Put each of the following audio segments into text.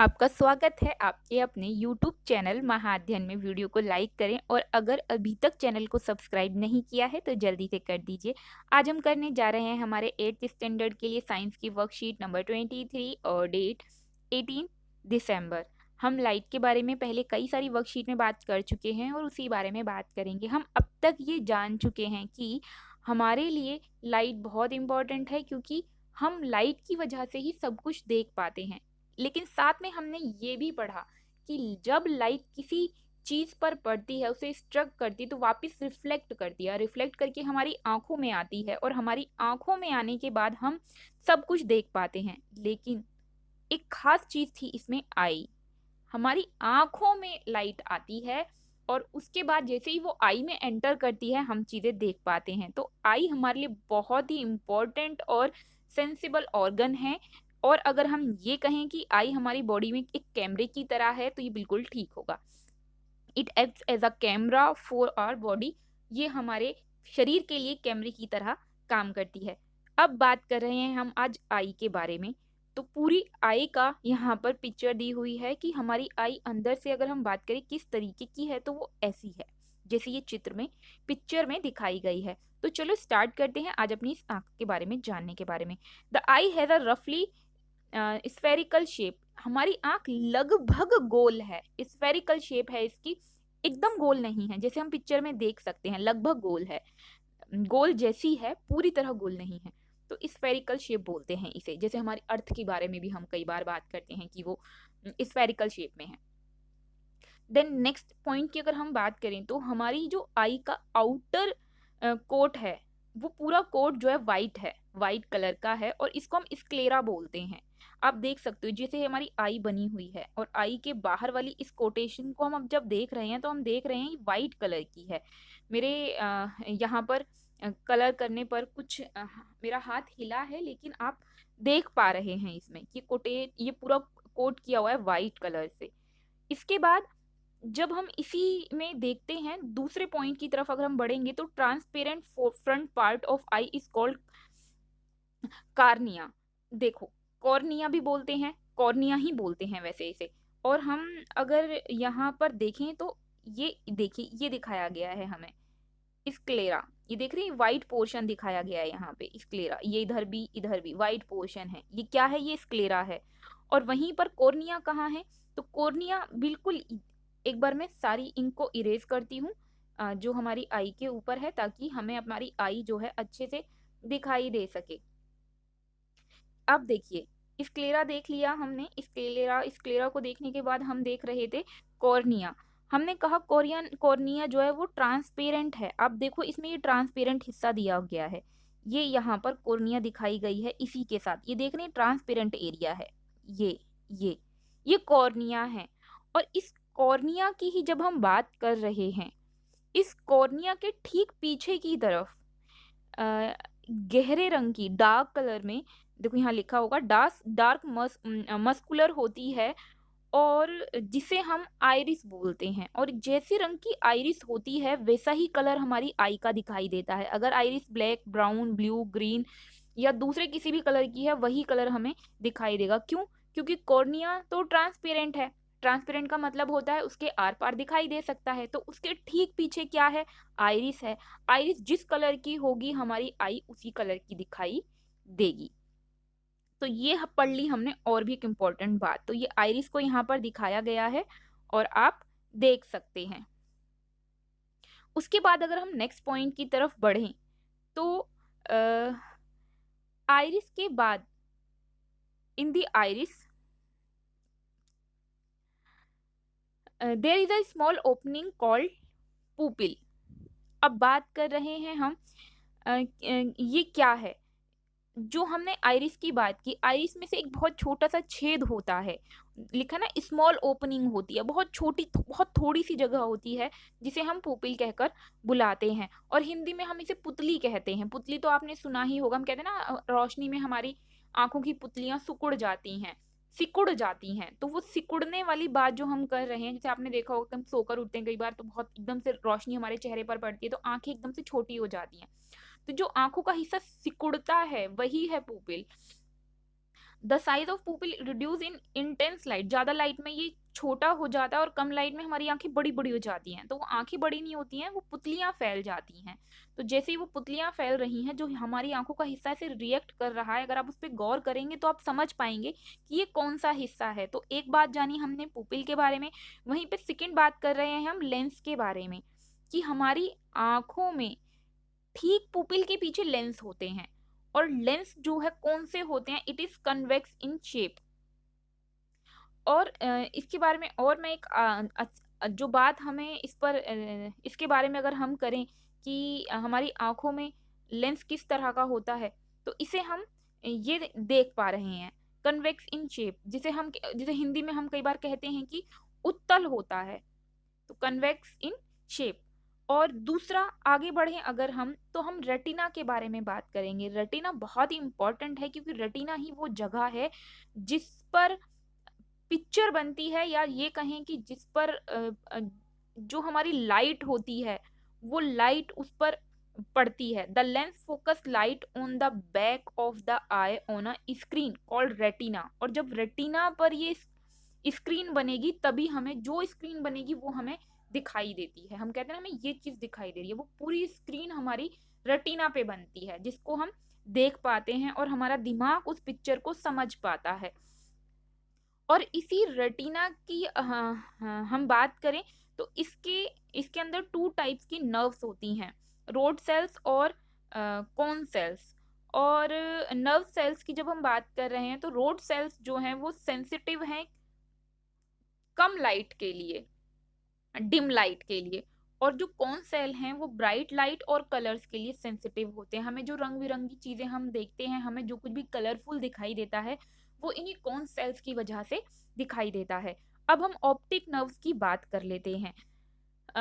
आपका स्वागत है आपके अपने YouTube चैनल महाअध्ययन में। वीडियो को लाइक करें और अगर अभी तक चैनल को सब्सक्राइब नहीं किया है तो जल्दी से कर दीजिए। आज हम करने जा रहे हैं हमारे 8th स्टैंडर्ड के लिए साइंस की वर्कशीट नंबर 23 और डेट 18 दिसंबर। हम लाइट के बारे में पहले कई सारी वर्कशीट में बात कर चुके हैं और उसी बारे में बात करेंगे। हम अब तक ये जान चुके हैं कि हमारे लिए लाइट बहुत इम्पॉर्टेंट है, क्योंकि हम लाइट की वजह से ही सब कुछ देख पाते हैं। लेकिन साथ में हमने ये भी पढ़ा कि जब लाइट किसी चीज पर पड़ती है, उसे स्ट्रक करती है, तो वापस रिफ्लेक्ट करती है, रिफ्लेक्ट करके हमारी आंखों में आती है और हमारी आंखों में आने के बाद हम सब कुछ देख पाते हैं। लेकिन एक खास चीज थी इसमें, आई। हमारी आंखों में लाइट आती है और उसके बाद जैसे ही वो आई में एंटर करती है हम चीजें देख पाते हैं। तो आई हमारे लिए बहुत ही इम्पोर्टेंट और सेंसिबल ऑर्गन है। और अगर हम ये कहें कि आई हमारी बॉडी में एक कैमरे की तरह है तो ये बिल्कुल ठीक होगा। It acts as a camera for our body. ये हमारे शरीर के लिए कैमरे की तरह काम करती है। अब बात कर रहे हैं हम आज आई के बारे में। तो पूरी आई का यहाँ पर पिक्चर दी हुई है कि हमारी आई अंदर से अगर हम बात करें किस तरीके की है तो वो ऐसी है जैसे ये चित्र में पिक्चर में दिखाई गई है। तो चलो स्टार्ट करते हैं आज अपनी इस आंख के बारे में जानने के बारे में। द आई हैज अ रफली स्फेरिकल शेप। हमारी आंख लगभग गोल है, स्फेरिकल शेप है इसकी, एकदम गोल नहीं है जैसे हम पिक्चर में देख सकते हैं। लगभग गोल है, गोल जैसी है, पूरी तरह गोल नहीं है। तो स्फेरिकल शेप बोलते हैं इसे। जैसे हमारी अर्थ के बारे में भी हम कई बार बात करते हैं कि वो स्फेरिकल शेप में है। देन नेक्स्ट पॉइंट की अगर हम बात करें तो हमारी जो आई का आउटर कोट है वो पूरा कोट जो है वाइट है, वाइट कलर का है और इसको हम स्क्लेरा बोलते हैं। आप देख सकते हो जैसे हमारी आई बनी हुई है और आई के बाहर वाली इस कोटेशन को हम अब जब देख रहे हैं तो हम देख रहे हैं वाइट कलर की है। मेरे यहाँ पर कलर करने पर कुछ मेरा हाथ हिला है, लेकिन आप देख पा रहे हैं इसमें कि ये पूरा कोट किया हुआ है वाइट कलर से। इसके बाद जब हम इसी में देखते हैं दूसरे पॉइंट की तरफ अगर हम बढ़ेंगे तो transparent front part of I is called cornea. देखो, कॉर्निया भी बोलते हैं, कॉर्निया ही बोलते हैं वैसे इसे। और हम अगर यहाँ पर देखें तो ये देखिए, ये दिखाया गया है हमें स्क्लेरा। ये देख रही है, व्हाइट पोर्शन दिखाया गया है यहाँ पे स्क्लेरा। ये इधर भी व्हाइट पोर्शन है। ये क्या है? ये स्क्लेरा है। और वहीं पर कॉर्निया कहाँ है? तो कॉर्निया बिल्कुल एक बार मैं सारी इंक को इरेज करती हूँ जो हमारी आई के ऊपर है, ताकि हमें हमारी आई जो है अच्छे से दिखाई दे सके। अब देखिए, स्क्लेरा देख लिया हमने। स्क्लेरा को देखने के बाद हम देख रहे थे कॉर्निया। हमने कहा कॉर्निया जो है वो ट्रांसपेरेंट है। अब देखो इसमें ये ट्रांसपेरेंट हिस्सा दिया गया है, ये यहाँ पर कॉर्निया दिखाई गई है इसी के साथ। ये देख रहे हैं ट्रांसपेरेंट एरिया है, ये ये ये कॉर्निया है। और इस कॉर्निया की ही जब हम बात कर रहे हैं, इस कॉर्निया के ठीक पीछे की तरफ अ, गहरे रंग की डार्क कलर में, देखो यहाँ लिखा होगा डार्क मस्कुलर होती है और जिसे हम आइरिस बोलते हैं। और जैसे रंग की आइरिस होती है वैसा ही कलर हमारी आई का दिखाई देता है। अगर iris black, brown, blue, green या दूसरे किसी भी कलर की है वही कलर हमें दिखाई देगा। क्यों? क्योंकि कॉर्निया तो ट्रांसपेरेंट है। ट्रांसपेरेंट का मतलब होता है उसके आर पार दिखाई दे सकता है। तो उसके ठीक पीछे क्या है? आइरिस है। आइरिस जिस कलर की होगी हमारी आई उसी कलर की दिखाई देगी। तो ये पढ़ ली हमने। और भी एक इम्पोर्टेंट बात, तो ये आइरिस को यहाँ पर दिखाया गया है और आप देख सकते हैं। उसके बाद अगर हम नेक्स्ट पॉइंट की तरफ बढ़ें तो आइरिस के बाद in the iris there is a small opening called pupil. अब बात कर रहे हैं हम ये क्या है? जो हमने आइरिस की बात की, आइरिस में से एक बहुत छोटा सा छेद होता है, लिखा ना स्मॉल ओपनिंग होती है, बहुत छोटी, बहुत थोड़ी सी जगह होती है जिसे हम पुपिल कहकर बुलाते हैं। और हिंदी में हम इसे पुतली कहते हैं। पुतली तो आपने सुना ही होगा, हम कहते हैं ना रोशनी में हमारी आंखों की पुतलियां सिकुड़ जाती हैं। तो वो सिकुड़ने वाली बात जो हम कर रहे हैं, जैसे आपने देखा होगा हम सोकर उठते हैं कई बार तो बहुत एकदम से रोशनी हमारे चेहरे पर पड़ती है तो आंखें एकदम से छोटी हो जाती हैं। तो जो आंखों का हिस्सा सिकुड़ता है वही है pupil. The size of pupil reduce in intense light, ज्यादा लाइट में ये छोटा हो जाता है और कम लाइट में हमारी आंखें बड़ी बड़ी हो जाती हैं। तो वो आंखें बड़ी नहीं होती हैं, वो पुतलियां फैल जाती हैं। तो जैसे ही वो पुतलियां फैल रही हैं, जो हमारी आंखों का हिस्सा से रिएक्ट कर रहा है, अगर आप उस पर गौर करेंगे तो आप समझ पाएंगे कि ये कौन सा हिस्सा है। तो एक बात जानी हमने पुपिल के बारे में। वहीं पे सेकंड बात कर रहे हैं हम लेंस के बारे में, कि हमारी आंखों में ठीक पुपिल के पीछे लेंस होते हैं, और लेंस जो है कौन से होते हैं, it is convex in shape. और इसके बारे में और मैं एक जो बात हमें इस पर इसके बारे में अगर हम करें कि हमारी आंखों में लेंस किस तरह का होता है, तो इसे हम ये देख पा रहे हैं, कन्वेक्स इन शेप, जिसे हिंदी में हम कई बार कहते हैं कि उत्तल होता है, तो कन्वेक्स इन शेप। और दूसरा आगे बढ़े अगर हम, तो हम रेटिना के बारे में बात करेंगे। रेटिना बहुत ही इंपॉर्टेंट है, क्योंकि रेटिना ही वो जगह है जिस पर पिक्चर बनती है, या ये कहें कि जिस पर जो हमारी लाइट होती है, वो लाइट उस पर पड़ती है। The lens focus light on the back of the eye on a screen called retina. और जब रेटिना पर ये स्क्रीन बनेगी, तभी हमें जो स्क्रीन बनेगी वो हमें दिखाई देती है। हम कहते हैं ना, हमें ये चीज दिखाई दे रही है, वो पूरी स्क्रीन हमारी रेटिना पे बनती है, जिसको हम देख पाते हैं और हमारा दिमाग उस पिक्चर को समझ पाता है। और इसी रेटिना की हम बात करें, तो इसके अंदर टू टाइप्स की नर्व्स होती हैं, रोड सेल्स और कॉन सेल्स। और नर्व सेल्स की जब हम बात कर रहे हैं, तो रोड सेल्स जो हैं वो सेंसिटिव हैं कम लाइट के लिए, डिम लाइट के लिए। और जो कौन सेल हैं वो ब्राइट लाइट और कलर्स के लिए सेंसिटिव होते हैं। हमें जो रंग बिरंगी चीजें हम देखते हैं, हमें जो कुछ भी कलरफुल दिखाई देता है, वो इन्हीं कौन सेल्स की वजह से दिखाई देता है। अब हम ऑप्टिक नर्व्स की बात कर लेते हैं।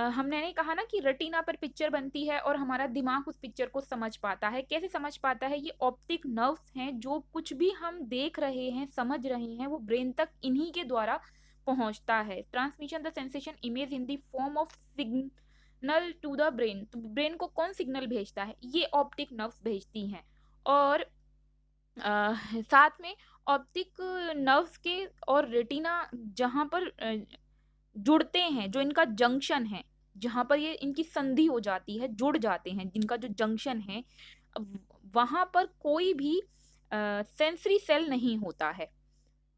हमने नहीं कहा ना कि रेटिना पर पिक्चर बनती है और हमारा दिमाग उस पिक्चर को समझ पाता है। कैसे समझ पाता है? ये ऑप्टिक नर्व्स हैं, जो कुछ भी हम देख रहे हैं, समझ रहे हैं, वो ब्रेन तक इन्हीं के द्वारा पहुंचता है। Transmission the sensation image in the form of signal to the brain. तो ब्रेन को कौन सिग्नल भेजता है? ये ऑप्टिक नर्व्स भेजती हैं। और साथ में ऑप्टिक नर्व्स के और रेटिना जहां पर जुड़ते हैं, जो इनका जंक्शन है, जहां पर ये इनकी संधि हो जाती है, जुड़ जाते हैं, जिनका जो जंक्शन है, वहां पर कोई भी सेंसरी सेल नहीं होता है।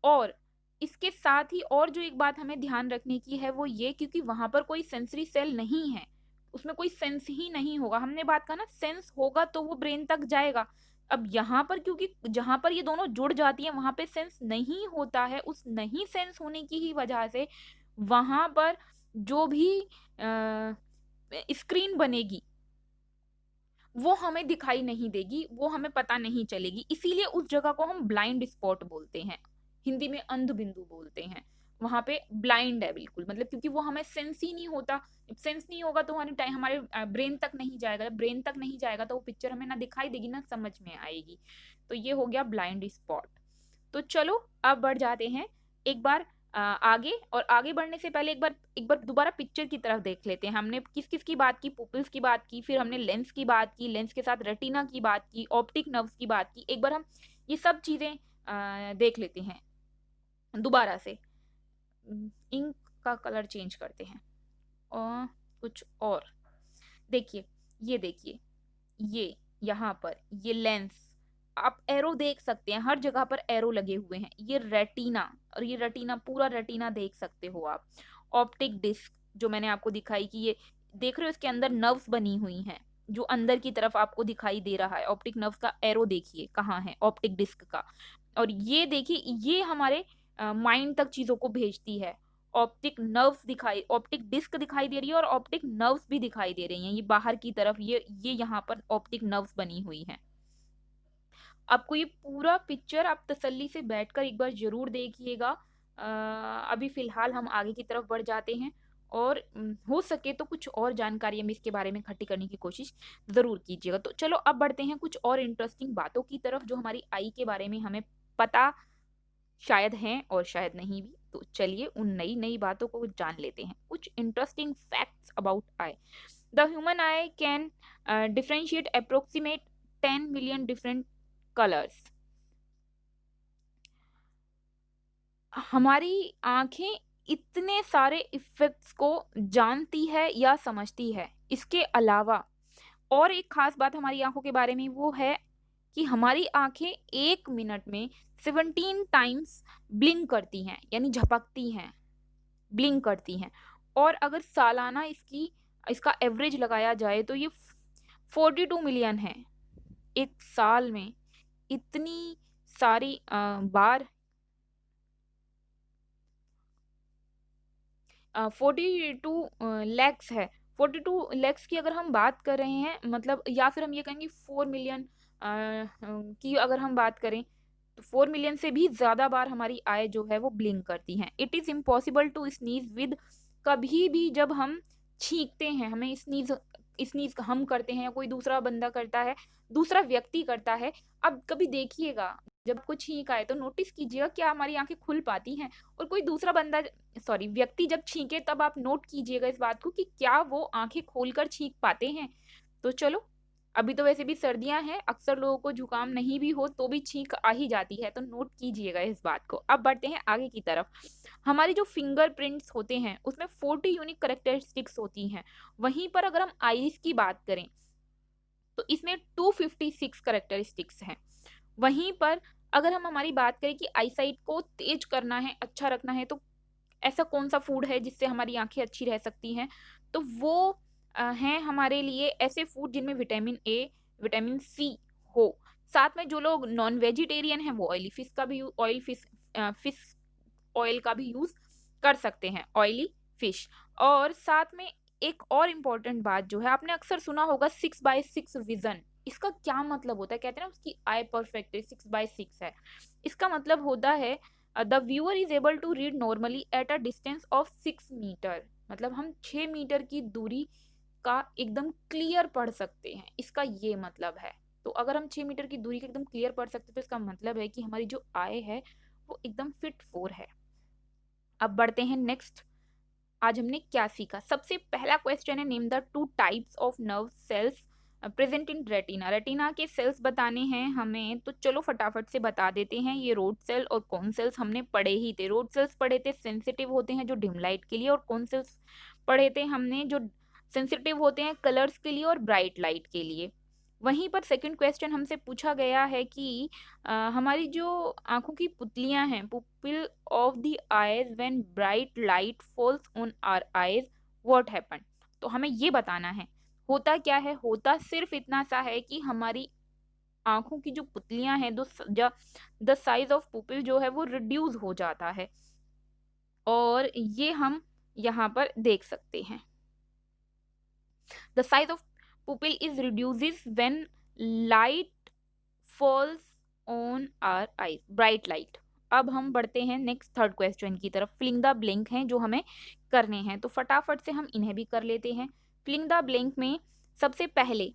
और इसके साथ ही और जो एक बात हमें ध्यान रखने की है वो ये, क्योंकि वहां पर कोई सेंसरी सेल नहीं है, उसमें कोई सेंस ही नहीं होगा। हमने बात कहा ना, सेंस होगा तो वो ब्रेन तक जाएगा। अब यहाँ पर क्योंकि जहां पर ये दोनों जुड़ जाती हैं, वहां पे सेंस नहीं होता है। उस नहीं सेंस होने की ही वजह से वहां पर जो भी स्क्रीन बनेगी वो हमें दिखाई नहीं देगी, वो हमें पता नहीं चलेगी। इसीलिए उस जगह को हम ब्लाइंड स्पॉट बोलते हैं, हिंदी में अंध बिंदु बोलते हैं। वहां पे ब्लाइंड है बिल्कुल, मतलब क्योंकि वो हमें सेंस ही नहीं होता। सेंस नहीं होगा तो हमारे टाइम हमारे ब्रेन तक नहीं जाएगा। जब ब्रेन तक नहीं जाएगा तो वो पिक्चर हमें ना दिखाई देगी ना समझ में आएगी। तो ये हो गया ब्लाइंड स्पॉट। तो चलो अब बढ़ जाते हैं एक बार आगे। और आगे बढ़ने से पहले एक बार दोबारा पिक्चर की तरफ देख लेते हैं। हमने किस किस की बात की? पुपिल्स की बात की, फिर हमने लेंस की बात की, लेंस के साथ रेटिना की बात की, ऑप्टिक नर्व्स की बात की। एक बार हम ये सब चीजें देख लेते हैं दोबारा से। इंक का कलर चेंज करते हैं और कुछ और। देखिए, ये देखिए, ये यहाँ पर ये लेंस, आप एरो देख सकते हैं, हर जगह पर एरो लगे हुए हैं। ये रेटिना, और ये रेटिना पूरा रेटिना देख सकते हो आप। ऑप्टिक डिस्क जो मैंने आपको दिखाई कि ये देख रहे हो, इसके अंदर नर्व्स बनी हुई हैं, जो अंदर की तरफ आपको दिखाई दे रहा है। ऑप्टिक नर्व्स का एरो देखिए कहाँ है, ऑप्टिक डिस्क का। और ये देखिए, ये हमारे माइंड तक चीजों को भेजती है। ऑप्टिक डिस्क दिखाई दे रही है और ऑप्टिक नर्व्स भी दिखाई दे रही हैं। ये बाहर की तरफ ये यहाँ पर ऑप्टिक नर्व्स बनी हुई हैं। आपको ये पूरा पिक्चर आप तसल्ली से बैठकर एक बार जरूर देखिएगा। अभी फिलहाल हम आगे की तरफ बढ़ जाते हैं, और हो सके तो कुछ और जानकारी हम इसके बारे में इकट्ठी करने की कोशिश जरूर कीजिएगा। तो चलो अब बढ़ते हैं कुछ और इंटरेस्टिंग बातों की तरफ, जो हमारी आई के बारे में हमें पता शायद हैं और शायद नहीं भी। तो चलिए उन नई नई बातों को जान लेते हैं। कुछ interesting facts about I. The human I can differentiate approximate 10 million different colors. हमारी आँखें इतने सारे इफ़ेक्ट्स को जानती है या समझती है। इसके अलावा और एक ख़ास बात हमारी आँखों के बारे में वो है कि हमारी आँखें 1 मिनट में 17 टाइम्स ब्लिंक करती हैं, यानी झपकती हैं, ब्लिंक करती हैं। और अगर सालाना इसका एवरेज लगाया जाए तो ये 42 मिलियन है। एक साल में इतनी सारी बार 42 लैक्स है। 42 लैक्स की अगर हम बात कर रहे हैं, मतलब या फिर हम ये कहेंगे 4 मिलियन की अगर हम बात करें, तो 4 मिलियन से भी ज़्यादा बार हमारी आई जो है वो ब्लिंक करती हैं। It is impossible to sneeze with, कभी भी जब हम छींकते हैं, हमें स्नीज़ स्नीज़ हम करते हैं या कोई दूसरा बंदा करता है, दूसरा व्यक्ति करता है। अब कभी देखिएगा, जब आपको छींक आए तो नोटिस कीजिएगा क्या हमारी आँखें खुल पाती हैं? और कोई दूसरा बंदा, सॉरी, व्यक्ति जब छींके तब आप नोट कीजिएगा इस बात को कि क्या वो आँखें खोलकर छींक पाते हैं? तो चलो, अभी तो वैसे भी सर्दियाँ हैं, अक्सर लोगों को जुकाम नहीं भी हो तो भी छींक आ ही जाती है, तो नोट कीजिएगा इस बात को। अब बढ़ते हैं आगे की तरफ। हमारी जो फिंगरप्रिंट्स होते हैं, उसमें 40 यूनिक कैरेक्टरिस्टिक्स होती हैं। वहीं पर अगर हम आइरिस की बात करें, तो इसमें 256 कैरेक्टरिस्टिक्स हैं। वहीं पर अगर हम हमारी बात करें कि आईसाइट को तेज करना है, अच्छा रखना है, तो ऐसा कौन-सा फूड है जिससे हमारी आँखें अच्छी रह सकती हैं? तो वो हैं हमारे लिए ऐसे फूड जिनमें विटामिन ए, विटामिन सी हो। साथ में जो लोग नॉन वेजिटेरियन हैं वो फिश ऑयल का भी यूज़ कर सकते हैं, ऑयली फिश। और साथ में एक और इम्पोर्टेंट बात जो है, आपने अक्सर सुना होगा 6/6 विज़न। इसका क्या मतलब होता है? कहते हैं ना उसकी आई परफेक्ट है, 6/6 है। इसका मतलब होता है the viewer is able to read normally at a distance of 6 metre. मतलब हम 6 मीटर की दूरी का एकदम क्लियर पढ़ सकते हैं, इसका ये मतलब है। तो अगर हम 6 मीटर की दूरी का एकदम क्लियर पढ़ सकते हैं, तो इसका मतलब है कि हमारी जो आई है, वो एकदम फिट फॉर है। अब बढ़ते हैं नेक्स्ट। आज हमने क्या सीखा? सबसे पहला क्वेश्चन है, name the 2 types of nerve cells present in retina. Retina के सेल्स बताने हैं हमें, तो चलो फटाफट से बता देते हैं। ये रोड सेल और कॉन सेल्स हमने पढ़े ही थे। रोड सेल्स पढ़े थे, सेंसिटिव होते हैं जो डिम लाइट के लिए, और कॉन सेल्स पढ़े थे हमने जो सेंसिटिव होते हैं कलर्स के लिए और ब्राइट लाइट के लिए। वहीं पर सेकंड क्वेश्चन हमसे पूछा गया है कि हमारी जो आँखों की पुतलियाँ हैं, pupil of the eyes when bright light falls on our eyes, what happened? तो हमें ये बताना है, होता क्या है? होता सिर्फ इतना सा है कि हमारी आँखों की जो पुतलियाँ हैं, द साइज़ ऑफ पुपिल जो है वो रिड्यूस हो जाता है, और ये हम यहाँ पर देख सकते हैं। The size of pupil is reduces when light falls on our eyes, bright light. अब हम बढ़ते हैं नेक्स्ट थर्ड क्वेश्चन की तरफ। फिलिंग द ब्लैंक हैं जो हमें करने हैं, तो फटाफट से हम इन्हें भी कर लेते हैं। फिलिंग द ब्लैंक में सबसे पहले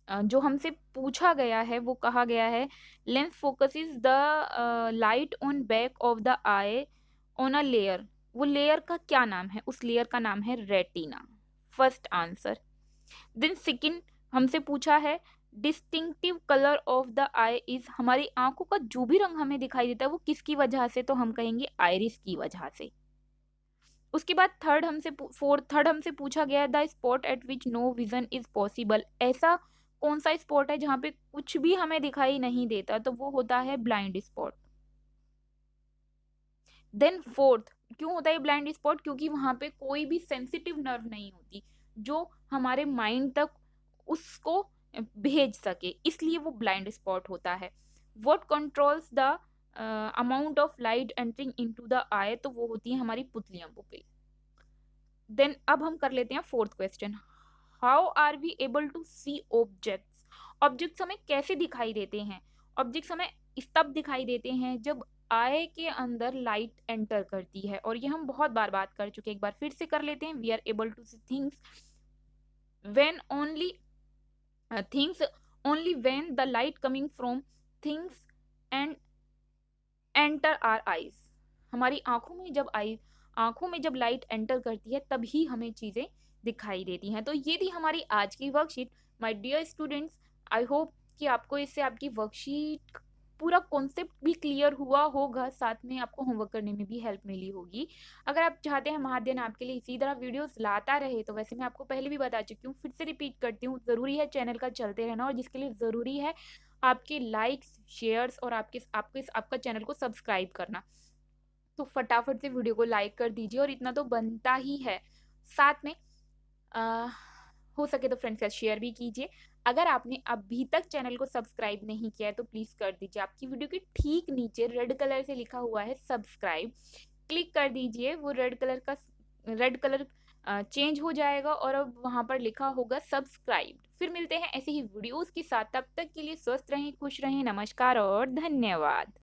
जो हमसे पूछा गया है वो कहा गया है, lens focuses the light on back of the eye on a layer. वो लेयर का क्या नाम है? उस लेयर का नाम है retina. First answer. Then second हमसे पूछा है, distinctive colour of the eye is, हमारी आंखों का जो भी रंग हमें दिखाई देता है वो किसकी वजह से? तो हम कहेंगे आइरिस की वजह से। उसके बाद थर्ड हमसे पूछा गया, the spot at which no vision is possible. ऐसा कौन सा स्पॉट है जहाँ पे कुछ भी हमें दिखाई नहीं देता? तो वो होता है ब्लाइंड स्पॉट। देन फोर्थ, क्यों होता है ब्लाइंड स्पॉट? क्योंकि वहां पे कोई भी सेंसिटिव नर्व नहीं होती जो हमारे माइंड तक उसको भेज सके, इसलिए वो ब्लाइंड स्पॉट होता है। What controls the amount of light entering into the eye? तो वो होती है हमारी पुतलियां, पुपिल। देन अब हम कर लेते हैं fourth question, how are we able to see objects? Objects हमें कैसे दिखाई देते हैं? ऑब्जेक्ट्स हमें तब दिखाई देते हैं जब आई के अंदर लाइट एंटर करती है, और ये हम बहुत बार बात कर चुके हैं, एक बार फिर से कर लेते हैं। We are able to see things when only things only when the light coming from things and enter our eyes। हमारी आंखों में जब लाइट एंटर करती है तभी हमें चीजें दिखाई देती हैं। तो ये थी हमारी आज की worksheet. My dear students, I hope कि आपको इससे आपकी वर्कशीट पूरा कॉन्सेप्ट भी क्लियर हुआ होगा, साथ में आपको होमवर्क करने में भी हेल्प मिली होगी। अगर आप चाहते हैं महाअध्ययन आपके लिए इसी तरह वीडियोस लाता रहे, तो वैसे मैं आपको पहले भी बता चुकी हूँ, फिर से रिपीट करती हूँ, ज़रूरी है चैनल का चलते रहना, और जिसके लिए ज़रूरी है आपके लाइक्स, शेयर्स और आपका चैनल को सब्सक्राइब करना। तो फटाफट से वीडियो को लाइक कर दीजिए, और इतना तो बनता ही है। साथ में अ, हो सके तो फ्रेंड्स के साथ शेयर भी कीजिए। अगर आपने अभी तक चैनल को सब्सक्राइब नहीं किया है तो प्लीज़ कर दीजिए। आपकी वीडियो के ठीक नीचे रेड कलर से लिखा हुआ है सब्सक्राइब, क्लिक कर दीजिए। वो रेड कलर चेंज हो जाएगा और अब वहाँ पर लिखा होगा सब्सक्राइब। फिर मिलते हैं ऐसे ही वीडियोज़ के साथ, तब तक के लिए स्वस्थ रहें, खुश रहें, नमस्कार और धन्यवाद।